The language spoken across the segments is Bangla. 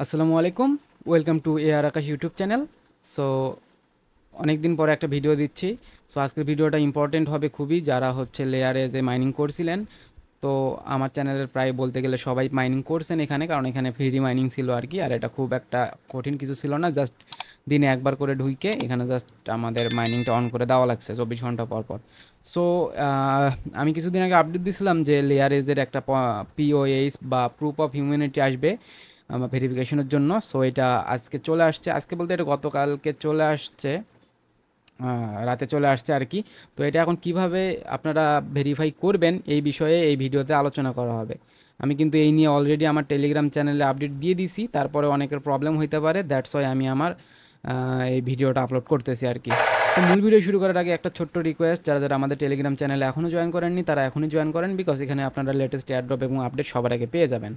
আসসালামু আলাইকুম। Welcome to AR Akash YouTube channel. So অনেক দিন পরে একটা ভিডিও দিচ্ছি। সো আজকের ভিডিওটা ইম্পর্টেন্ট হবে খুবই, যারা হচ্ছে লেয়ারে যে মাইনিং করছিলেন। তো আমার চ্যানেলের প্রায় বলতে গেলে সবাই মাইনিং করছেন এখানে, কারণ এখানে ফ্রি মাইনিং ছিল আর কি। আর এটা খুব একটা কঠিন কিছু ছিল না, জাস্ট দিনে একবার করে ঢুইকে এখানে জাস্ট আমাদের মাইনিংটা অন করে দেওয়া লাগছে 24 ঘন্টা পর পর। সো আমি কিছুদিন আগে আপডেট দিছিলাম যে লেয়ারেজের একটা পিওএইচ বা প্রুফ অফ হিউম্যানিটি আসবে আমার ভেরিফিকেশনের জন্য। সো এটা আজকে চলে আসছে, আজকে বলতে এটা গতকালকে চলে আসছে, রাতে চলে আসছে আর কি। তো এটা এখন কিভাবে আপনারা ভেরিফাই করবেন এই বিষয়ে এই ভিডিওতে আলোচনা করা হবে। আমি কিন্তু এই নিয়ে অলরেডি আমার টেলিগ্রাম চ্যানেলে আপডেট দিয়ে দিছি, তারপরে অনেকের প্রবলেম হইতে পারে, দ্যাটস ওয়াই আমি আমার এই ভিডিওটা আপলোড করতেছি আর কি। তো মূল ভিডিও শুরু করার আগে একটা ছোট্ট রিকোয়েস্ট, যারা যারা আমাদের টেলিগ্রাম চ্যানেলে এখনও জয়েন করেননি তারা এখনই জয়েন করেন, বিকজ এখানে আপনারা লেটেস্ট এয়ারড্রপ এবং আপডেট সবার আগে পেয়ে যাবেন।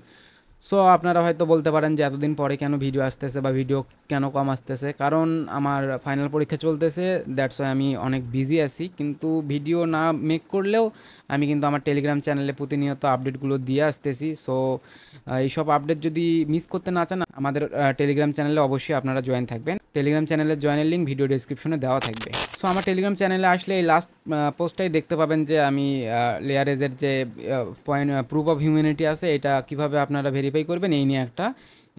সো আপনারা হয়তো বলতে পারেন যে এতদিন পরে কেন ভিডিও আসতেছে বা ভিডিও কেন কম আসতেছে, কারণ আমার ফাইনাল পরীক্ষা চলতেছে, দ্যাটস ওয়াই আমি অনেক বিজি আছি। কিন্তু ভিডিও না মেক করলেও আমি কিন্তু আমার টেলিগ্রাম চ্যানেলে প্রতিনিয়ত আপডেটগুলো দিয়ে আসতেছি। সো এইসব আপডেট যদি মিস করতে না চান, আমাদের টেলিগ্রাম চ্যানেলে অবশ্যই আপনারা জয়েন থাকবেন। টেলিগ্রাম চ্যানেলের জয়েনের লিঙ্ক ভিডিও ডেসক্রিপশনে দেওয়া থাকবে। সো আমার টেলিগ্রাম চ্যানেলে আসলে এই লাস্ট পোস্টটাই দেখতে পাবেন যে আমি লেয়ারেজের যে পয়েন্ট প্রুফ অফ হিউম্যানিটি আছে এটা কিভাবে আপনারা ভেরিফাই করবেন এই নিয়ে একটা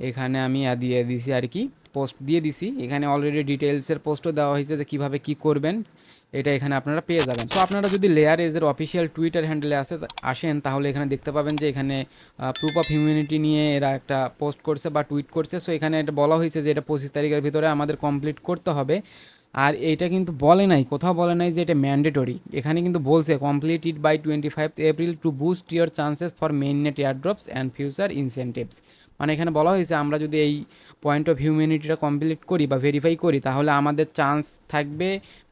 এখানে আমি দিয়ে দিছি আর কি, পোস্ট দিয়ে দিছি। এখানে অলরেডি ডিটেলসের পোস্টও দেওয়া হয়েছে যে কিভাবে কি করবেন, এটা এখানে আপনারা পেয়ে যাবেন। সো আপনারা যদি লেয়ার এজের অফিসিয়াল টুইটার হ্যান্ডেলে আসেন, তাহলে এখানে দেখতে পাবেন যে এখানে প্রুফ অফ হিউম্যানিটি নিয়ে এরা একটা পোস্ট করছে বা টুইট করছে। সো এখানে এটা বলা হয়েছে যে এটা 25 তারিখের ভিতরে আমাদের কমপ্লিট করতে হবে। আর এইটা কিন্তু বলে নাই, কোথাও বলে নাই যে এটা ম্যান্ডেটরি। এখানে কিন্তু বলছে complete it by 25 April to boost your chances for mainnet airdrops and future incentives. মানে এখানে বলা হয়েছে আমরা যদি এই পয়েন্ট অফ হিউম্যানিটিটা কমপ্লিট করি বা ভেরিফাই করি, তাহলে আমাদের চান্স থাকবে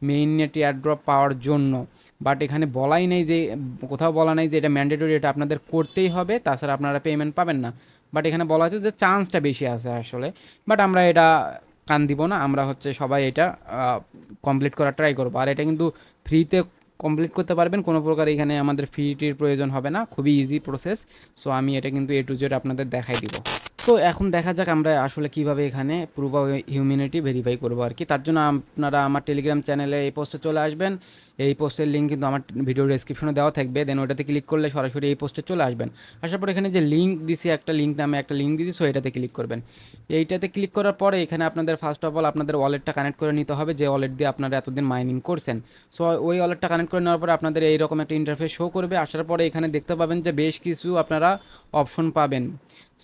মেইন নেট এয়ারড্রপ পাওয়ার জন্য। বাট এখানে বলাই নেই যে, কোথাও বলা নাই যে এটা ম্যান্ডেটরি, এটা আপনাদের করতেই হবে, তাছাড়া আপনারা পেমেন্ট পাবেন না। বাট এখানে বলা হয়েছে যে চান্সটা বেশি আছে আসলে। বাট আমরা এটা কান দিব না, আমরা হচ্ছে সবাই এটা কমপ্লিট করার ট্রাই করবো। আর এটা কিন্তু ফ্রিতে কমপ্লিট করতে পারবেন, কোনো প্রকার এখানে আমাদের ফিটির প্রয়োজন হবে না, খুবই ইজি প্রসেস। সো আমি এটা কিন্তু এ টু জেড আপনাদের দেখাই দিব। তো এখন দেখা যাক আমরা আসলে কিভাবে এখানে প্রুফ অফ হিউম্যানিটি ভেরিফাই করবো আর কি। তার জন্য আপনারা আমার টেলিগ্রাম চ্যানেলে এই পোস্টে চলে আসবেন। এই পোস্টের লিঙ্ক কিন্তু আমার ভিডিও ডেসক্রিপশনে দেওয়া থাকবে, দেন ওটাতে ক্লিক করলে সরাসরি এই পোস্টে চলে আসবেন। আসার পর এখানে যে লিঙ্ক দিছি, একটা লিঙ্ক নামে একটা লিঙ্ক দিছি, সো এটাতে ক্লিক করবেন। এইটাতে ক্লিক করার পরে এখানে আপনাদের ফার্স্ট অফ অল আপনাদের ওয়ালেটটা কানেক্ট করে নিতে হবে, যে ওয়ালেট দিয়ে আপনারা এতদিন মাইনিং করছেন। সো ওই ওয়ালেটটা কানেক্ট করে নেওয়ার পরে আপনাদের এইরকম একটা ইন্টারফেস শো করবে। আসার পরে এখানে দেখতে পাবেন যে বেশ কিছু আপনারা অপশন পাবেন।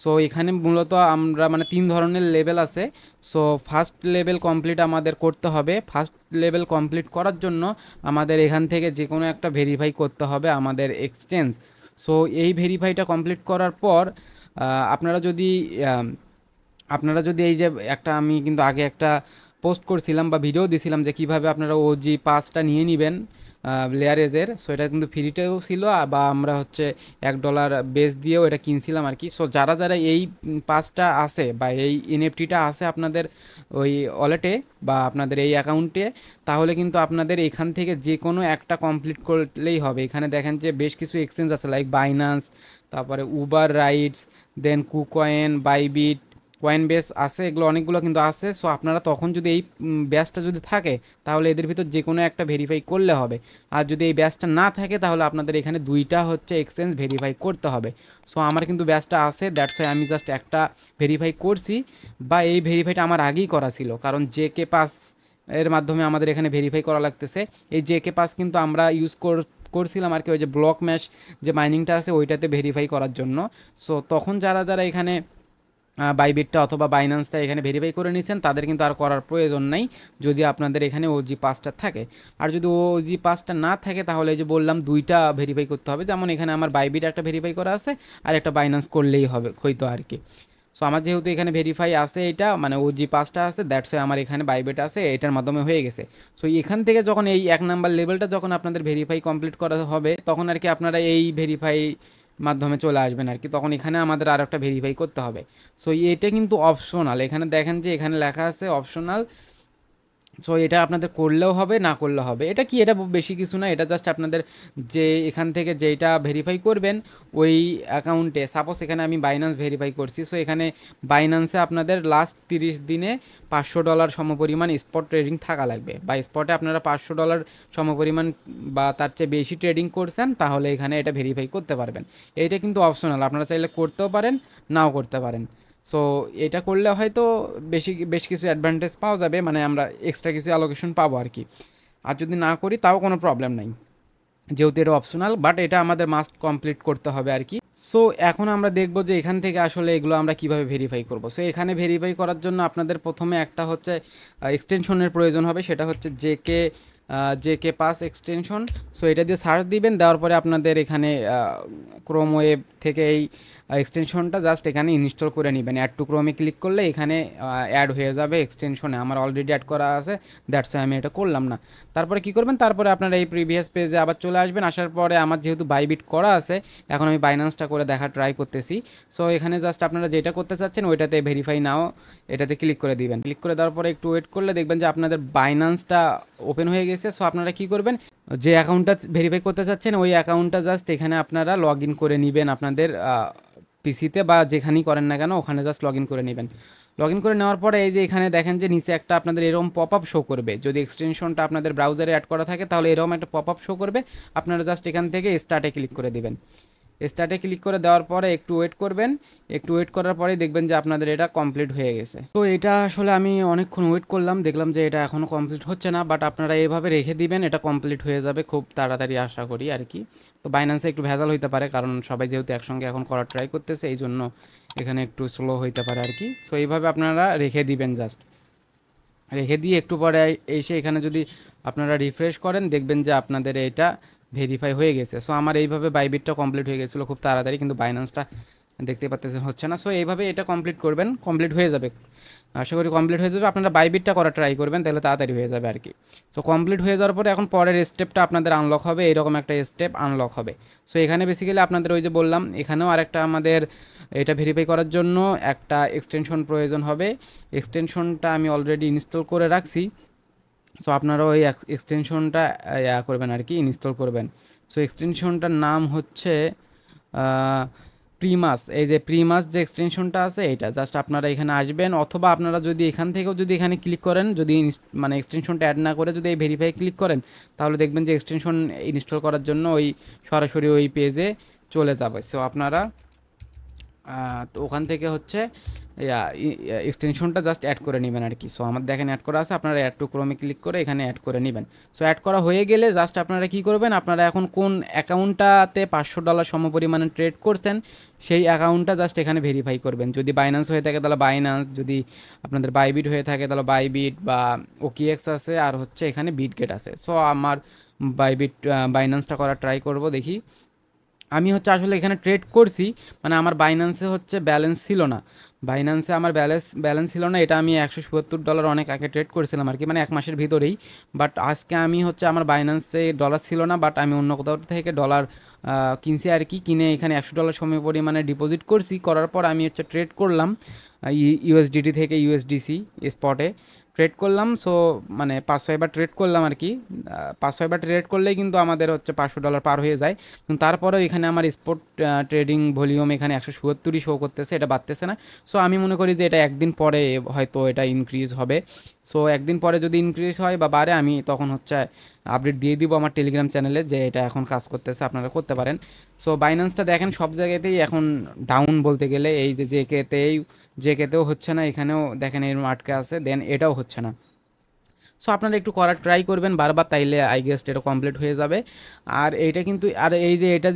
সো এখানে মূলত আমরা মানে 3 ধরনের লেভেল আছে। সো ফার্স্ট লেভেল কমপ্লিট আমাদের করতে হবে। ফার্স্ট লেভেল কমপ্লিট করার জন্য আমাদের এখান থেকে যে কোনো একটা ভেরিফাই করতে হবে আমাদের এক্সচেঞ্জ। সো এই ভেরিফাইটা কমপ্লিট করার পর আপনারা যদি আহ, আপনারা যদি এই যে একটা আমি কিন্তু আগে একটা পোস্ট করছিলাম বা ভিডিও দিছিলাম যে কিভাবে আপনারা ওজি পাসটা নিয়ে নেবেন লেয়ারেজের। সো এটা কিন্তু ফ্রিতেও ছিল, বা আমরা হচ্ছে $1 বেস দিয়েও এটা কিনছিলাম আর কি। সো যারা যারা এই পাসটা আছে বা এই এনএফটিটা আছে আপনাদের ওই ওয়ালেটে বা আপনাদের এই অ্যাকাউন্টে, তাহলে কিন্তু আপনাদের এখান থেকে যে কোনো একটা কমপ্লিট করলেই হবে। এখানে দেখেন যে বেশ কিছু এক্সচেঞ্জ আছে, লাইক বাইন্যান্স, তারপরে উবার রাইডস, দেন কুকয়েন, বাইবিট, কয়েন বেস আছে, এগুলো অনেকগুলো কিন্তু আছে। সো আপনারা তখন যদি এই ব্যাচটা যদি থাকে, তাহলে এদের ভিতর যে কোনো একটা ভেরিফাই করলে হবে। আর যদি এই ব্যাচটা না থাকে, তাহলে আপনাদের এখানে দুইটা হচ্ছে এক্সচেঞ্জ ভেরিফাই করতে হবে। সো আমার কিন্তু ব্যাচটা আছে, দ্যাটস ওয়াই আমি জাস্ট একটা ভেরিফাই করছি, বা এই ভেরিফাইটা আমার আগেই করা ছিল, কারণ জেকে পাস এর মাধ্যমে আমাদের এখানে ভেরিফাই করা লাগতেছে। এই জেকে পাস কিন্তু আমরা ইউজ করছিলাম আর কি, ওই যে ব্লক ম্যাশ যে মাইনিংটা আছে ওইটাতে ভেরিফাই করার জন্য। সো তখন যারা যারা এখানে বাইবিটটা অথবা বাইন্যান্সটা এখানে ভেরিফাই করে নিচ্ছেন, তাদের কিন্তু আর করার প্রয়োজন নাই, যদি আপনাদের এখানে ওজি পাসটা থাকে। আর যদি ওজি পাসটা না থাকে, তাহলে এই যে বললাম দুইটা ভেরিফাই করতে হবে, যেমন এখানে আমার বাইবিট একটা ভেরিফাই করা আছে, আর একটা বাইন্যান্স করলেই হবে হয়তো আর কি। সো আমার যেহেতু এখানে ভেরিফাই আছে, এটা মানে ওজি পাসটা আছে, দ্যাটস আমার এখানে বাইবিট আছে, এটার মাধ্যমে হয়ে গেছে। সো এখান থেকে যখন এই 1 নাম্বার লেভেলটা যখন আপনাদের ভেরিফাই কমপ্লিট করা হবে, তখন আর কি আপনারা এই ভেরিফাই মাধ্যমে চলে আসবেন আর কি। তখন এখানে আমাদের আর একটা ভেরিফাই করতে হবে। সো এটা কিন্তু অপশনাল, এখানে দেখেন যে এখানে লেখা আছে অপশনাল, সো এটা আপনাদের করলেও হবে, না করলেও হবে। এটা কি, এটা বেশি কিছু না, এটা জাস্ট আপনাদের যে এখান থেকে যেইটা ভেরিফাই করবেন ওই অ্যাকাউন্টে, সাপোজ এখানে আমি বাইন্যান্স ভেরিফাই করছি, সো এখানে বাইন্যান্সে আপনাদের লাস্ট 30 দিনে $500 সমপরিমাণ স্পট ট্রেডিং থাকা লাগবে, বা স্পটে আপনারা $500 সমপরিমাণ বা তার চেয়ে বেশি ট্রেডিং করছেন, তাহলে এখানে এটা ভেরিফাই করতে পারবেন। এইটা কিন্তু অপশনাল, আপনারা চাইলে করতেও পারেন, নাও করতে পারেন। সো এটা করলে হয়তো বেশ কিছু অ্যাডভান্টেজ পাওয়া যাবে, মানে আমরা এক্সট্রা কিছু অ্যালোকেশন পাবো আর কি। আর যদি না করি তাও কোনো প্রবলেম নাই, যেহেতু এটা অপশনাল, বাট এটা আমাদের মাস্ট কমপ্লিট করতে হবে আর কি। সো এখন আমরা দেখব যে এখান থেকে আসলে এগুলো আমরা কিভাবে ভেরিফাই করব। সো এখানে ভেরিফাই করার জন্য আপনাদের প্রথমে একটা হচ্ছে এক্সটেনশনের প্রয়োজন হবে, সেটা হচ্ছে জেকে পাস এক্সটেনশন। সো এটা দিয়ে সার্চ দিবেন, দেওয়ার পরে আপনাদের এখানে ক্রোম ওয়েব থেকে এই এক্সটেনশনটা জাস্ট এখানে ইনস্টল করে নেবেন। অ্যাড টু ক্রোমে ক্লিক করলে এখানে অ্যাড হয়ে যাবে এক্সটেনশনে, আমার অলরেডি অ্যাড করা আছে, দ্যাটস আমি এটা করলাম না। তারপরে কি করবেন, তারপরে আপনারা এই প্রিভিয়াস পেজে আবার চলে আসবেন। আসার পরে আমার যেহেতু বাইবিট করা আছে, এখন আমি বাইন্যান্সটা করে দেখা ট্রাই করতেছি। সো এখানে জাস্ট আপনারা যেটা করতে চাচ্ছেন ওইটাতে ভেরিফাই নাও, এটাতে ক্লিক করে দিবেন। ক্লিক করে দেওয়ার পরে একটু ওয়েট করলে দেখবেন যে আপনাদের বাইন্যান্সটা ওপেন হয়ে গেছে। সো আপনারা কি করবেন, যে অ্যাকাউন্টটা ভেরিফাই করতে চাচ্ছেন ওই অ্যাকাউন্টটা জাস্ট এখানে আপনারা লগ ইন করে নেবেন আপনাদের পিসিতে, বা যেখানেই করেন না কেন ওখানে জাস্ট লগ ইন করে নেবেন। লগ ইন করে নেওয়ার পরে এই যে এখানে দেখেন যে নিচে একটা আপনাদের এরকম পপ আপ শো করবে, যদি এক্সটেনশনটা আপনাদের ব্রাউজারে অ্যাড করা থাকে তাহলে এরকম একটা পপ আপ শো করবে। আপনারা জাস্ট এখান থেকে স্টার্টে ক্লিক করে দিবেন। স্টার্টে ক্লিক করে দেওয়ার পরে একটু ওয়েট করবেন। একটু ওয়েট করার পরেই দেখবেন যে আপনাদের এটা কমপ্লিট হয়ে গেছে। তো এটা আসলে আমি অনেকক্ষণ ওয়েট করলাম, দেখলাম যে এটা এখনও কমপ্লিট হচ্ছে না, বাট আপনারা এভাবে রেখে দিবেন, এটা কমপ্লিট হয়ে যাবে খুব তাড়াতাড়ি আশা করি আর কি। তো বাইন্যান্সে একটু ভেজাল হইতে পারে, কারণ সবাই যেহেতু একসঙ্গে এখন করার ট্রাই করতেছে, এই জন্য এখানে একটু স্লো হইতে পারে আর কি। সো এইভাবে আপনারা রেখে দিবেন, জাস্ট রেখে দিয়ে একটু পরে এসে এখানে যদি আপনারা রিফ্রেশ করেন দেখবেন যে আপনাদের এটা ভেরিফাই হয়ে গেছে। সো আমার এইভাবে বাইবিটটা কমপ্লিট হয়ে গেছিলো খুব তাড়াতাড়ি, কিন্তু বাইন্যান্সটা দেখতে পাচ্ছেন হচ্ছে না। সো এইভাবে এটা কমপ্লিট করবেন, কমপ্লিট হয়ে যাবে, আশা করি কমপ্লিট হয়ে যাবে। আপনারা বাইবিটটা করা ট্রাই করবেন, তাহলে তাড়াতাড়ি হয়ে যাবে আর কি। সো কমপ্লিট হয়ে যাওয়ার পরে এখন পরের স্টেপটা আপনাদের আনলক হবে, এরকম একটা স্টেপ আনলক হবে। সো এখানে বেসিক্যালি আপনাদের ওই যে বললাম, এখানেও আরেকটা আমাদের এটা ভেরিফাই করার জন্য একটা এক্সটেনশন প্রয়োজন হবে। এক্সটেনশনটা আমি অলরেডি ইনস্টল করে রাখছি। সো আপনারা ওই এক্সটেনশনটা করবেন আর কি, ইনস্টল করবেন। সো এক্সটেনশনটার নাম হচ্ছে প্রিমাস। এই যে প্রিমাস যে এক্সটেনশনটা আছে এটা জাস্ট আপনারা এখানে আসবেন, অথবা আপনারা যদি এখান থেকেও যদি এখানে ক্লিক করেন, যদি মানে এক্সটেনশনটা অ্যাড না করে যদি এই ভেরিফাই ক্লিক করেন, তাহলে দেখবেন যে এক্সটেনশন ইনস্টল করার জন্য ওই সরাসরি ওই পেজে চলে যাবে। সো আপনারা তো ওখান থেকে হচ্ছে এক্সটেনশনটা জাস্ট অ্যাড করে নেবেন আর কি। সো আমার দেখেন অ্যাড করা আছে, আপনারা অ্যাড টু ক্রোমে ক্লিক করে এখানে অ্যাড করে নেবেন। সো অ্যাড করা হয়ে গেলে জাস্ট আপনারা কি করবেন, আপনারা এখন কোন অ্যাকাউন্টটাতে $500 সমপরিমাণে ট্রেড করছেন সেই অ্যাকাউন্টটা জাস্ট এখানে ভেরিফাই করবেন। যদি বাইন্যান্স হয়ে থাকে তাহলে বাইন্যান্স, যদি আপনাদের বাইবিট হয়ে থাকে তাহলে বাইবিট, বা ওকিএক্স আছে, আর হচ্ছে এখানে বিটগেট আছে। সো আমার বাইন্যান্সটা করা ট্রাই করব, দেখি। আমি হচ্ছে আসলে এখানে ট্রেড করছি, মানে আমার বাইন্যান্সে হচ্ছে ব্যালেন্স ছিল না, বাইন্যান্সে আমার ব্যালেন্স ছিল না, এটা আমি $177 অনেক আগে ট্রেড করেছিলাম আর কি, মানে 1 মাসের ভিতরেই। বাট আজকে আমি হচ্ছে আমার বাইন্যান্সে ডলার ছিল না, বাট আমি অন্য কোথাও থেকে ডলার কিনছি আর কি, কিনে এখানে $100 সময় পরিমাণে ডিপোজিট করছি। করার পর আমি হচ্ছে ট্রেড করলাম ইউএসডিটি থেকে ইউএসডিসি স্পটে ট্রেড করলাম। সো মানে 5-6বার ট্রেড করলাম আর কি। 5-6বার ট্রেড করলেই কিন্তু আমাদের হচ্ছে $500 পার হয়ে যায়। কিন্তু তারপরেও এখানে আমার স্পট ট্রেডিং ভলিউম এখানে 177ই শো করতেছে, এটা বাড়তেছে না। সো আমি মনে করি যে এটা একদিন পরে হয়তো এটা ইনক্রিজ হবে। সো একদিন পরে যদি ইনক্রিজ হয় বা বাড়ে, আমি তখন হচ্ছে আপডেট দিয়ে দিব আমার টেলিগ্রাম চ্যানেলে যে এটা এখন কাজ করতেছে, আপনারা করতে পারেন। সো বাইন্যান্সটা দেখেন সব জায়গাতেই এখন ডাউন বলতে গেলে, এই যে জেকেতেও হচ্ছে না, এখানেও দেখেন এর আটকে আছে, দেন এটাও হচ্ছে না। সো আপনারা একটু করার ট্রাই করবেন বারবার, তাইলে আই গেস এটা কমপ্লিট হয়ে যাবে। আর এইটা কিন্তু, আর এই যে এটা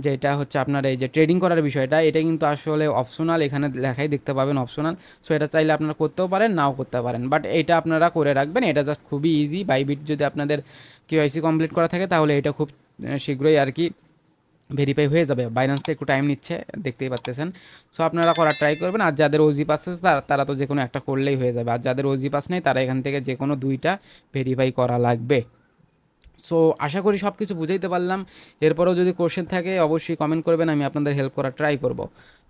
যেটা হচ্ছে আপনার এই যে ট্রেডিং করার বিষয়টা, এটা কিন্তু আসলে অপশনাল, এখানে লেখাই দেখতে পাবেন অপশনাল। সো এটা চাইলে আপনারা করতেও পারেন, নাও করতে পারেন, বাট এইটা আপনারা করে রাখবেন, এটা জাস্ট খুবই ইজি। বাইবিট যদি আপনাদের কেওয়াইসি কমপ্লিট করা থাকে তাহলে এটা খুব শীঘ্রই আর কি ভেরিফাই হয়ে যাবে। বাইন্যান্সটা একটু টাইম নিচ্ছে, দেখতেই পাচ্ছেন। সো আপনারা করার ট্রাই করবেন। আর যাদের ওজি পাস আছে তারা তো যে কোনো একটা করলেই হয়ে যাবে, আর যাদের ওজি পাস নেই তারা এখান থেকে যে কোনো 2টা ভেরিফাই করা লাগবে। সো আশা করি সব কিছু বুঝাইতে পারলাম। এরপরেও যদি কোশ্চেন থাকে অবশ্যই কমেন্ট করবেন, আমি আপনাদের হেল্প করার ট্রাই করব।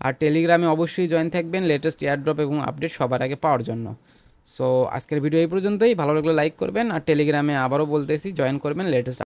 আর টেলিগ্রামে অবশ্যই জয়েন থাকবেন লেটেস্ট এয়ারড্রপ এবং আপডেট সবার আগে পাওয়ার জন্য। সো আজকের ভিডিও এই পর্যন্তই, ভালো লাগলে লাইক করবেন আর টেলিগ্রামে আবারও বলতেছি জয়েন করবেন লেটেস্ট